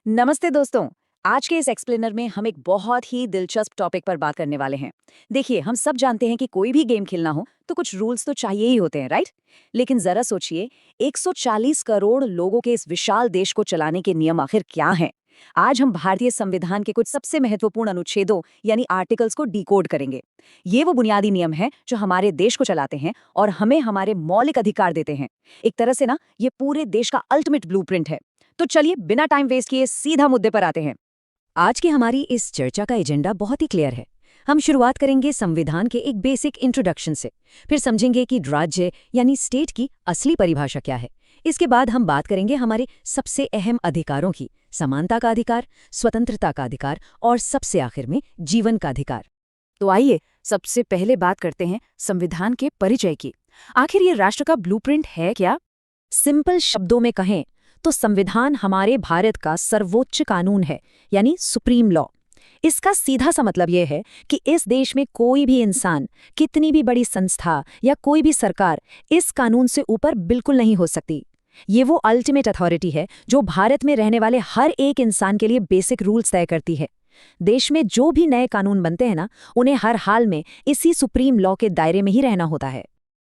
नमस्ते दोस्तों। आज के इस एक्सप्लेनर में हम एक बहुत ही दिलचस्प टॉपिक पर बात करने वाले हैं। देखिए, हम सब जानते हैं कि कोई भी गेम खेलना हो तो कुछ रूल्स तो चाहिए ही होते हैं, राइट? लेकिन जरा सोचिए, 140 करोड़ लोगों के इस विशाल देश को चलाने के नियम आखिर क्या हैं? आज हम भारतीय संविधान के कुछ सबसे महत्वपूर्ण अनुच्छेदों यानी आर्टिकल्स को डिकोड करेंगे। ये वो बुनियादी नियम हैं जो हमारे देश को चलाते हैं और हमें हमारे मौलिक अधिकार देते हैं। एक तरह से ना, ये पूरे देश का अल्टीमेट ब्लूप्रिंट है। तो चलिए, बिना टाइम वेस्ट किए सीधा मुद्दे पर आते हैं। आज की हमारी इस चर्चा का एजेंडा बहुत ही क्लियर है। हम शुरुआत करेंगे संविधान के एक बेसिक इंट्रोडक्शन से, फिर समझेंगे कि राज्य यानी स्टेट की असली परिभाषा क्या है। इसके बाद हम बात करेंगे हमारे सबसे अहम अधिकारों की, समानता का अधिकार, स्वतंत्रता का अधिकार और सबसे आखिर में जीवन का अधिकार। तो आइए सबसे पहले बात करते हैं संविधान के परिचय की। आखिर ये राष्ट्र का ब्लूप्रिंट है क्या? सिंपल शब्दों में कहें तो संविधान हमारे भारत का सर्वोच्च कानून है, यानी सुप्रीम लॉ। इसका सीधा सा मतलब यह है कि इस देश में कोई भी इंसान, कितनी भी बड़ी संस्था या कोई भी सरकार इस कानून से ऊपर बिल्कुल नहीं हो सकती। ये वो अल्टीमेट अथॉरिटी है जो भारत में रहने वाले हर एक इंसान के लिए बेसिक रूल्स तय करती है। देश में जो भी नए कानून बनते हैं ना, उन्हें हर हाल में इसी सुप्रीम लॉ के दायरे में ही रहना होता है।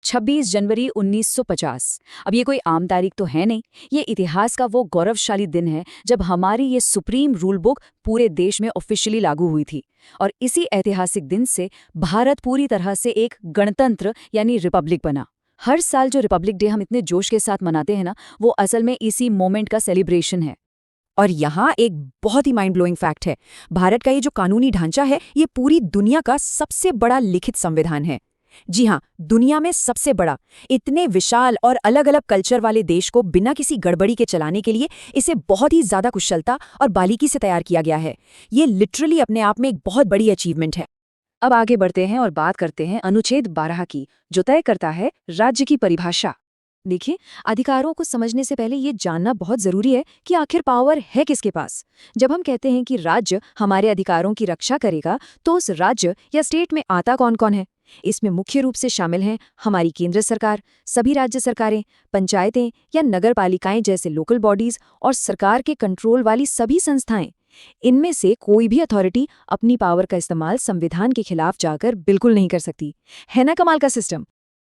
26 जनवरी 1950। अब ये कोई आम तारीख तो है नहीं, ये इतिहास का वो गौरवशाली दिन है जब हमारी ये सुप्रीम रूल बुक पूरे देश में ऑफिशियली लागू हुई थी। और इसी ऐतिहासिक दिन से भारत पूरी तरह से एक गणतंत्र यानी रिपब्लिक बना। हर साल जो रिपब्लिक डे हम इतने जोश के साथ मनाते हैं ना, वो असल में इसी मोमेंट का सेलिब्रेशन है। और यहाँ एक बहुत ही माइंड ब्लोइंग फैक्ट है। भारत का ये जो कानूनी ढांचा है, ये पूरी दुनिया का सबसे बड़ा लिखित संविधान है। जी हाँ, दुनिया में सबसे बड़ा। इतने विशाल और अलग अलग कल्चर वाले देश को बिना किसी गड़बड़ी के चलाने के लिए इसे बहुत ही ज्यादा कुशलता और बारीकी से तैयार किया गया है। ये लिटरली अपने आप में एक बहुत बड़ी अचीवमेंट है। अब आगे बढ़ते हैं और बात करते हैं अनुच्छेद 12 की, जो तय करता है राज्य की परिभाषा। देखिए, अधिकारों को समझने से पहले ये जानना बहुत जरूरी है कि आखिर पावर है किसके पास। जब हम कहते हैं कि राज्य हमारे अधिकारों की रक्षा करेगा, तो उस राज्य या स्टेट में आता कौन कौन है? इसमें मुख्य रूप से शामिल हैं हमारी केंद्र सरकार, सभी राज्य सरकारें, पंचायतें या नगर पालिकाएं जैसे लोकल बॉडीज और सरकार के कंट्रोल वाली सभी संस्थाएं। इनमें से कोई भी अथॉरिटी अपनी पावर का इस्तेमाल संविधान के खिलाफ जाकर बिल्कुल नहीं कर सकती। है ना कमाल का सिस्टम?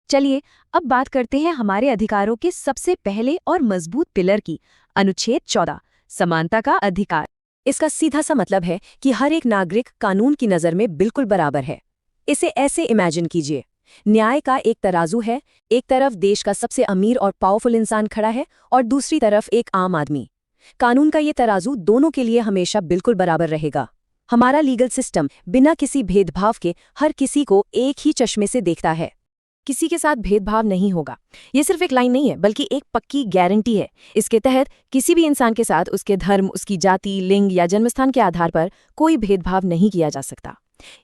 चलिए, अब बात करते हैं हमारे अधिकारों के सबसे पहले और मजबूत पिलर की, अनुच्छेद 14, समानता का अधिकार। इसका सीधा सा मतलब है कि हर एक नागरिक कानून की नज़र में बिल्कुल बराबर है। इसे ऐसे इमेजिन कीजिए, न्याय का एक तराजू है। एक तरफ देश का सबसे अमीर और पावरफुल इंसान खड़ा है और दूसरी तरफ एक आम आदमी। कानून का ये तराजू दोनों के लिए हमेशा बिल्कुल बराबर रहेगा। हमारा लीगल सिस्टम बिना किसी भेदभाव के हर किसी को एक ही चश्मे से देखता है। किसी के साथ भेदभाव नहीं होगा। ये सिर्फ एक लाइन नहीं है, बल्कि एक पक्की गारंटी है। इसके तहत किसी भी इंसान के साथ उसके धर्म, उसकी जाति, लिंग या जन्मस्थान के आधार पर कोई भेदभाव नहीं किया जा सकता।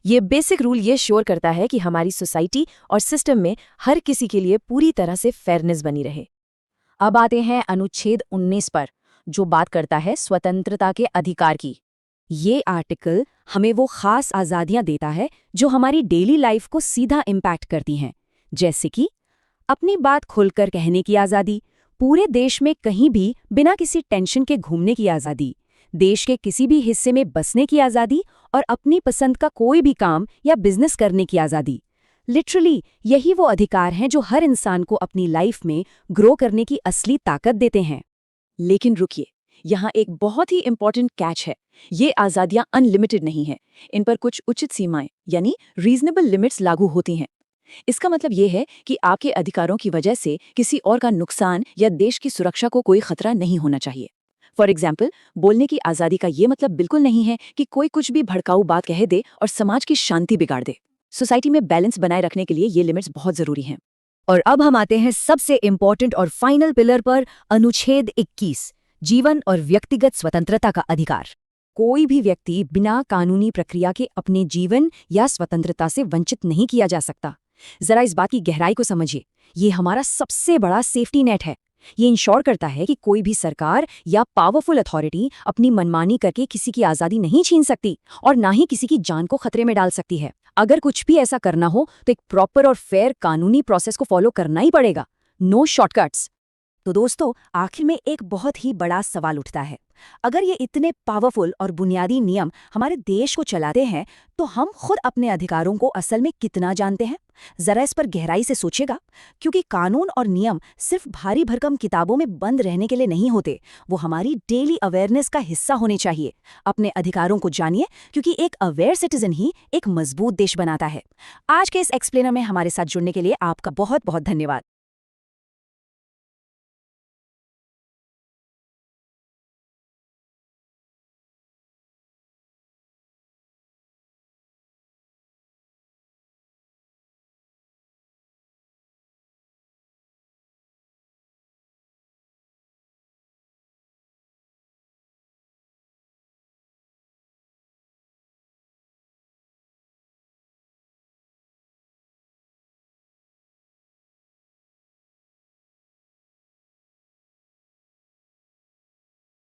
ये बेसिक रूल ये श्योर करता है कि हमारी सोसाइटी और सिस्टम में हर किसी के लिए पूरी तरह से फेयरनेस बनी रहे। अब आते हैं अनुच्छेद 19 पर, जो बात करता है स्वतंत्रता के अधिकार की। ये आर्टिकल हमें वो खास आज़ादियां देता है जो हमारी डेली लाइफ को सीधा इम्पैक्ट करती हैं, जैसे कि अपनी बात खुलकर कहने की आज़ादी, पूरे देश में कहीं भी बिना किसी टेंशन के घूमने की आज़ादी, देश के किसी भी हिस्से में बसने की आज़ादी और अपनी पसंद का कोई भी काम या बिजनेस करने की आज़ादी। लिटरली यही वो अधिकार हैं जो हर इंसान को अपनी लाइफ में ग्रो करने की असली ताकत देते हैं। लेकिन रुकिए, यहाँ एक बहुत ही इंपॉर्टेंट कैच है। ये आज़ादियाँ अनलिमिटेड नहीं हैं। इन पर कुछ उचित सीमाएं यानी रीजनेबल लिमिट्स लागू होती हैं। इसका मतलब ये है कि आपके अधिकारों की वजह से किसी और का नुकसान या देश की सुरक्षा को कोई खतरा नहीं होना चाहिए। फॉर एग्जाम्पल, बोलने की आज़ादी का ये मतलब बिल्कुल नहीं है कि कोई कुछ भी भड़काऊ बात कह दे और समाज की शांति बिगाड़ दे। सोसाइटी में बैलेंस बनाए रखने के लिए ये लिमिट्स बहुत जरूरी हैं। और अब हम आते हैं सबसे इम्पोर्टेंट और फाइनल पिलर पर, अनुच्छेद 21, जीवन और व्यक्तिगत स्वतंत्रता का अधिकार। कोई भी व्यक्ति बिना कानूनी प्रक्रिया के अपने जीवन या स्वतंत्रता से वंचित नहीं किया जा सकता। जरा इस बात की गहराई को समझिए। ये हमारा सबसे बड़ा सेफ्टी नेट है। ये इंश्योर करता है कि कोई भी सरकार या पावरफुल अथॉरिटी अपनी मनमानी करके किसी की आज़ादी नहीं छीन सकती और ना ही किसी की जान को खतरे में डाल सकती है। अगर कुछ भी ऐसा करना हो तो एक प्रॉपर और फेयर कानूनी प्रोसेस को फॉलो करना ही पड़ेगा। No shortcuts. तो दोस्तों, आखिर में एक बहुत ही बड़ा सवाल उठता है। अगर ये इतने पावरफुल और बुनियादी नियम हमारे देश को चलाते हैं, तो हम खुद अपने अधिकारों को असल में कितना जानते हैं? जरा इस पर गहराई से सोचिएगा, क्योंकि कानून और नियम सिर्फ भारी भरकम किताबों में बंद रहने के लिए नहीं होते, वो हमारी डेली अवेयरनेस का हिस्सा होने चाहिए। अपने अधिकारों को जानिए, क्योंकि एक अवेयर सिटीजन ही एक मजबूत देश बनाता है। आज के इस एक्सप्लेनर में हमारे साथ जुड़ने के लिए आपका बहुत बहुत धन्यवाद।